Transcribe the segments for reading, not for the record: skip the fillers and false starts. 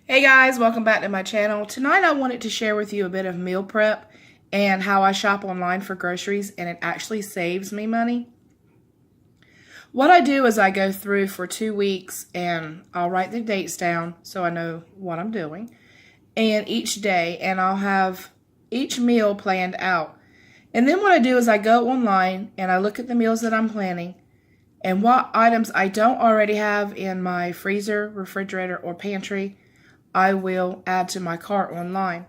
Hey guys, welcome back to my channel. Tonight I wanted to share with you a bit of meal prep and how I shop online for groceries and it actually saves me money. What I do is I go through for 2 weeks and I'll write the dates down so I know what I'm doing. And each day, and I'll have each meal planned out. And then what I do is I go online and I look at the meals that I'm planning and what items I don't already have in my freezer, refrigerator, or pantry I will add to my cart online.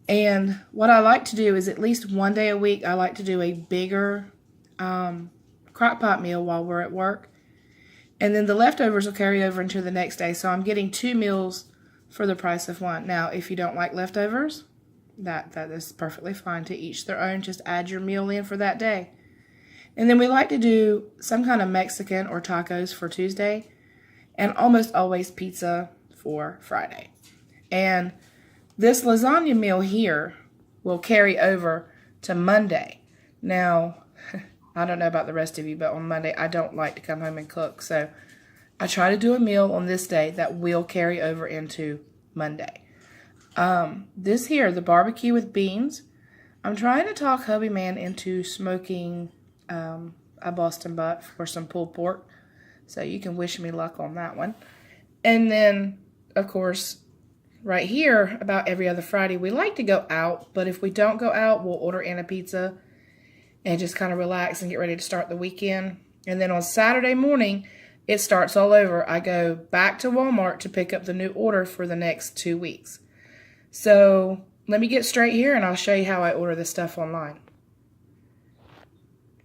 And what I like to do is at least one day a week, I like to do a bigger crock pot meal while we're at work. And then the leftovers will carry over into the next day. So I'm getting 2 meals for the price of one. Now, if you don't like leftovers, that is perfectly fine. To each their own. Just add your meal in for that day. And then we like to do some kind of Mexican or tacos for Tuesday. And almost always pizza for Friday. And this lasagna meal here will carry over to Monday. Now, I don't know about the rest of you, but on Monday I don't like to come home and cook. So I try to do a meal on this day that will carry over into Monday. This here, the barbecue with beans, I'm trying to talk hubby man into smoking a Boston butt for some pulled pork. So you can wish me luck on that one. And then, of course, right here, about every other Friday, we like to go out. But if we don't go out, we'll order in a pizza and just kind of relax and get ready to start the weekend. And then on Saturday morning, it starts all over. I go back to Walmart to pick up the new order for the next 2 weeks. So let me get straight here and I'll show you how I order this stuff online.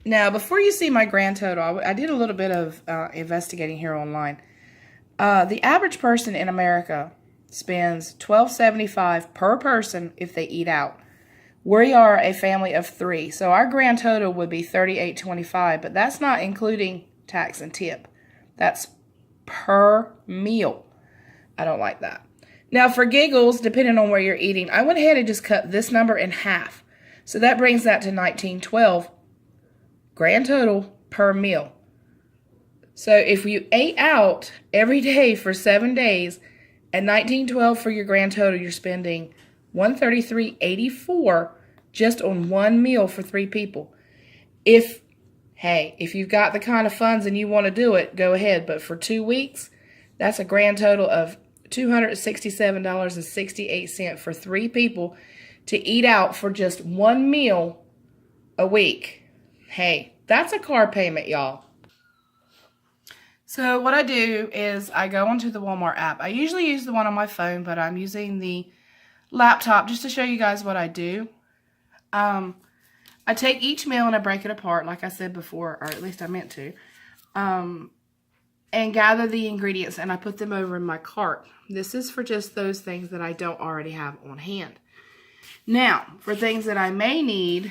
Now, before you see my grand total, I did a little bit of investigating here online. The average person in America spends $12.75 per person if they eat out. We are a family of 3, so our grand total would be $38.25, but that's not including tax and tip. That's per meal. I don't like that. Now, for giggles, depending on where you're eating, I went ahead and just cut this number in half. So that brings that to $19.12 grand total per meal. So if you ate out every day for 7 days at $19.12 for your grand total, you're spending $133.84 just on one meal for 3 people. If you've got the kind of funds and you want to do it, go ahead. But for 2 weeks, that's a grand total of $267.68 for 3 people to eat out for just one meal a week. Hey, that's a car payment, y'all. So what I do is I go onto the Walmart app. I usually use the one on my phone, but I'm using the laptop just to show you guys what I do. I take each meal and I break it apart, like I said before, or at least I meant to, and gather the ingredients and I put them over in my cart. This is for just those things that I don't already have on hand. Now, for things that I may need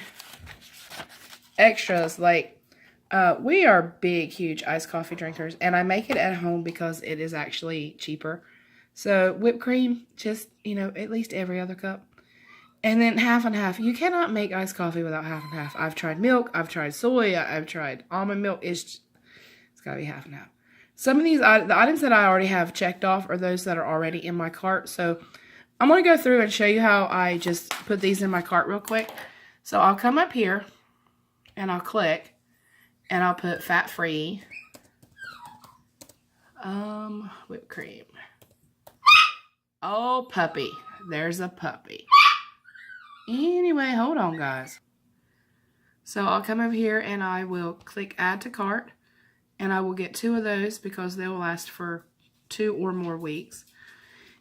extras, like we are big, huge iced coffee drinkers, and I make it at home because it is actually cheaper. So whipped cream, just, at least every other cup. And then half and half. You cannot make iced coffee without half and half. I've tried milk, I've tried soy, I've tried almond milk. It's got to be half and half. Some of the items that I already have checked off are those that are already in my cart. So I'm going to go through and show you how I just put these in my cart real quick. So I'll come up here and I'll click and I'll put fat-free whipped cream. Oh, puppy. There's a puppy. Anyway, hold on, guys. So I'll come over here and I will click add to cart. And I will get 2 of those because they will last for 2 or more weeks.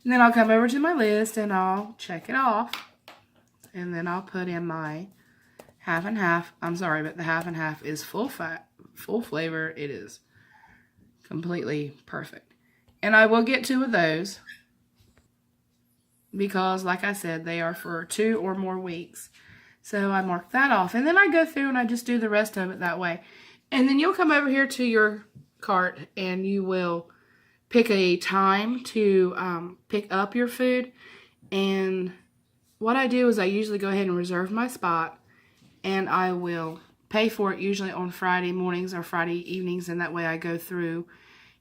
And then I'll come over to my list and I'll check it off. And then I'll put in my half and half. I'm sorry, but the half and half is full fat, full flavor. It is completely perfect. And I will get 2 of those because, like I said, they are for 2 or more weeks. So I mark that off. And then I go through and I just do the rest of it that way. And then you'll come over here to your cart and you will pick a time to pick up your food. And what I do is I usually go ahead and reserve my spot. And I will pay for it usually on Friday mornings or Friday evenings. And that way I go through.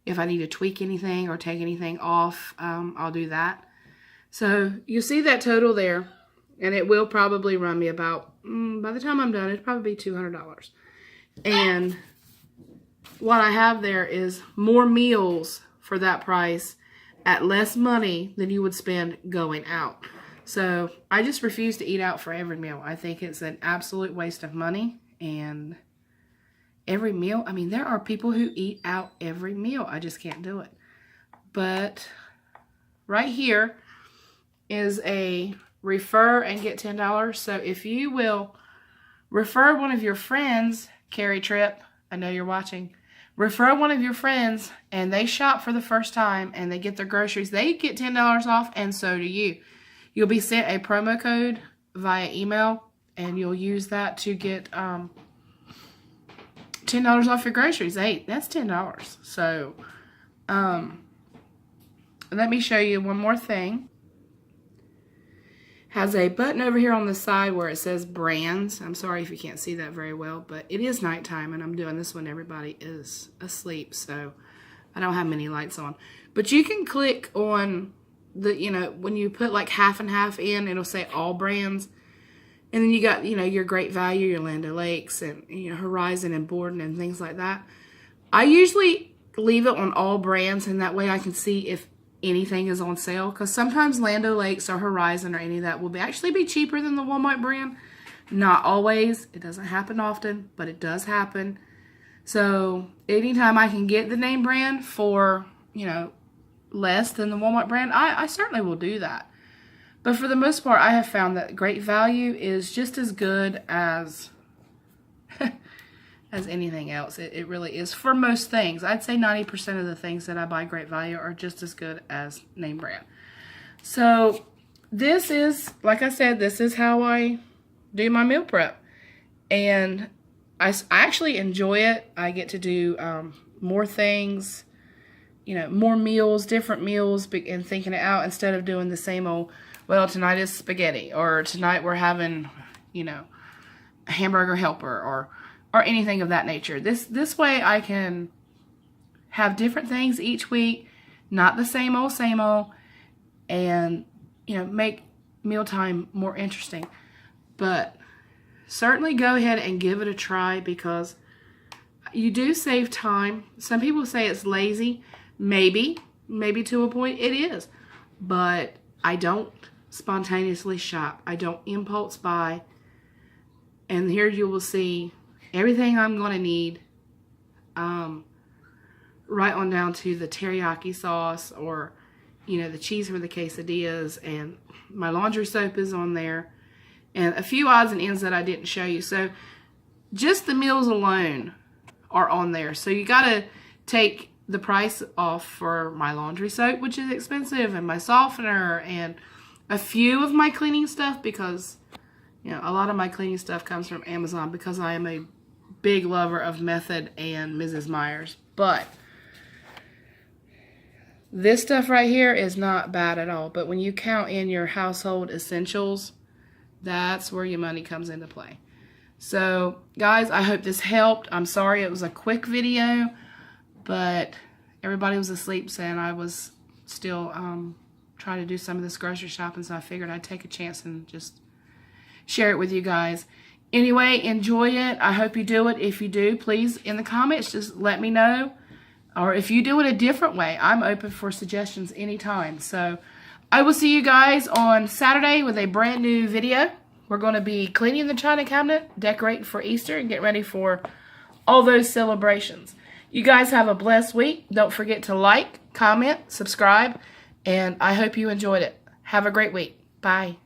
If I need to tweak anything or take anything off, I'll do that. So you see that total there, and it will probably run me about, by the time I'm done, it'll probably be $200. And what I have there is more meals for that price at less money than you would spend going out. So I just refuse to eat out for every meal. I think it's an absolute waste of money. And every meal, I mean, there are people who eat out every meal. I just can't do it. But right here is a refer and get $10. So if you will refer one of your friends, Carrie Tripp, I know you're watching, refer one of your friends and they shop for the first time and they get their groceries, they get $10 off, and so do you. You'll be sent a promo code via email, and you'll use that to get $10 off your groceries. Hey, that's $10. So, let me show you one more thing. Has a button over here on the side where it says brands. I'm sorry if you can't see that very well, but it is nighttime, and I'm doing this when everybody is asleep, so I don't have many lights on. But you can click on the, when you put like half and half in, it'll say all brands. And then you got, your Great Value, your Land O'Lakes, and, Horizon and Borden and things like that. I usually leave it on all brands, and that way I can see if anything is on sale. Because sometimes Land O'Lakes or Horizon or any of that will actually be cheaper than the Walmart brand. Not always. It doesn't happen often, but it does happen. So anytime I can get the name brand for, less than the Walmart brand, I certainly will do that. But for the most part, I have found that Great Value is just as good as as anything else. It really is for most things. I'd say 90% of the things that I buy Great Value are just as good as name brand. So this is, like I said, this is how I do my meal prep. And I actually enjoy it. I get to do more things, more meals, different meals, and thinking it out instead of doing the same old, well, tonight is spaghetti, or tonight we're having, a hamburger helper, or anything of that nature. This way I can have different things each week, not the same old, and, make mealtime more interesting. But certainly go ahead and give it a try, because you do save time. Some people say it's lazy. Maybe to a point it is. But I don't spontaneously shop. I don't impulse buy. And here you will see everything I'm going to need, right on down to the teriyaki sauce, or, the cheese for the quesadillas, and my laundry soap is on there, and a few odds and ends that I didn't show you. So just the meals alone are on there. So you got to take the price off for my laundry soap, which is expensive, and my softener, and a few of my cleaning stuff, because, a lot of my cleaning stuff comes from Amazon, because I am a big lover of Method and Mrs. Meyer's. But this stuff right here is not bad at all. But when you count in your household essentials, that's where your money comes into play. So, guys, I hope this helped. I'm sorry it was a quick video, but everybody was asleep, and I was still trying to do some of this grocery shopping, so I figured I'd take a chance and just share it with you guys. Anyway, enjoy it. I hope you do it. If you do, please, in the comments, just let me know. Or if you do it a different way, I'm open for suggestions anytime. So I will see you guys on Saturday with a brand new video. We're going to be cleaning the china cabinet, decorating for Easter, and get ready for all those celebrations. You guys have a blessed week. Don't forget to like, comment, subscribe, and I hope you enjoyed it. Have a great week. Bye.